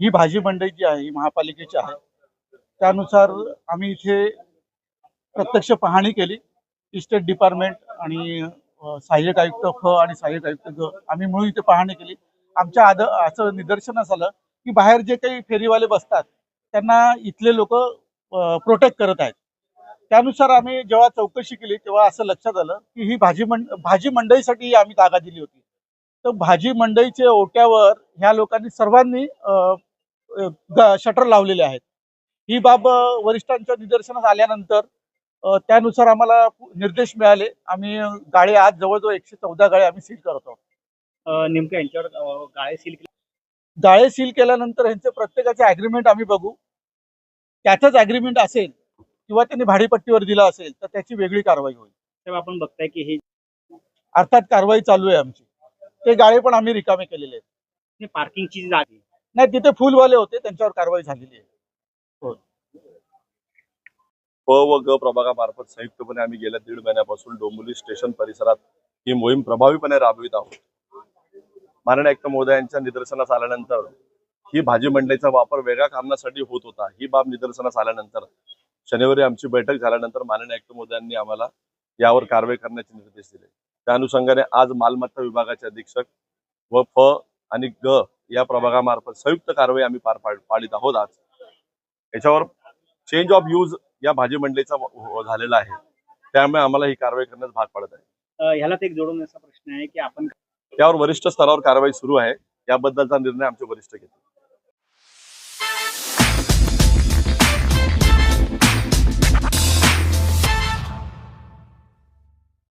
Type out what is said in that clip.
ही भाजी मंडई जी आहे ही महापालिकेची आहे. त्यानुसार आम्ही इथे प्रत्यक्ष पाहणी केली. इस्टेट डिपार्टमेंट आणि सहाय्यक आयुक्त फ आणि सहाय्यक आयुक्त ग आम्ही मिळून इथे पाहणी केली. आमच्या असं निदर्शनास आलं की बाहेर जे काही फेरीवाले बसतात त्यांना इथले लोक प्रोटेक्ट करत आहेत. त्यानुसार आम्ही जेव्हा चौकशी केली तेव्हा असं लक्षात आलं की ही भाजी मंडईसाठी आम्ही जागा दिली होती. तर भाजी मंडईच्या ओट्यावर ह्या लोकांनी सर्वांनी शटर लावलेले आहेत. ही बाब वरिष्ठांच्या निदर्शनास आल्यानंतर त्यानुसार आम्हाला निर्देश मिळाले. आम्ही गाळे आज जवळजवळ 114 गाळे आम्ही सील करत आहोत. नेमकं यांच्यावर गाळे सील केल्यानंतर ह्यांचे प्रत्येकाचे अग्रीमेंट आम्ही बघू. त्याचंच अग्रीमेंट असेल किंवा त्यांनी भाडेपट्टीवर दिला असेल तर त्याची वेगळी कारवाई होईल. तेव्हा आपण बघताय की हे अर्थात कारवाई चालू आहे आमची. ते गाळे पण आम्ही रिकामे केलेले आहेत. पार्किंगची जागा नाही, तिथे फुलवाले होते त्यांच्यावर कारवाई झालेली आहे. प व ग प्रभागामार्फत संयुक्तपणे आम्ही गेल्या 1.5 महिन्यापासून डोंबिवली स्टेशन परिसरात ही मोहीम प्रभावीपणे राबवित आहोत. माननीय आयुक्त महोदयांच्या निदर्शनास आल्यानंतर ही भाजी मंडईचा वापर वेगळ्या कारणासाठी होत होता. ही बाब निदर्शनास आल्यानंतर शनिवारी आमची बैठक झाल्यानंतर माननीय आयुक्त महोदयांनी आम्हाला यावर कारवाई करण्याचे निर्देश दिले. त्या अनुषंगाने आज मालमत्ता विभागाचे अधीक्षक व फ आणि ग या प्रभागामार्फत संयुक्त कारवाई आम्ही पार पाडित आहोत. आज याच्यावर चेंज ऑफ यूज या भाजी मंडईचा झालेला आहे, त्यामुळे आम्हाला ही कारवाई करण्यास भाग पडत आहे. ह्यालाच एक जोडून असा प्रश्न आहे की आपण त्यावर वरिष्ठ स्तरावर कारवाई सुरू आहे. याबद्दलचा निर्णय आमचे वरिष्ठ घेतील.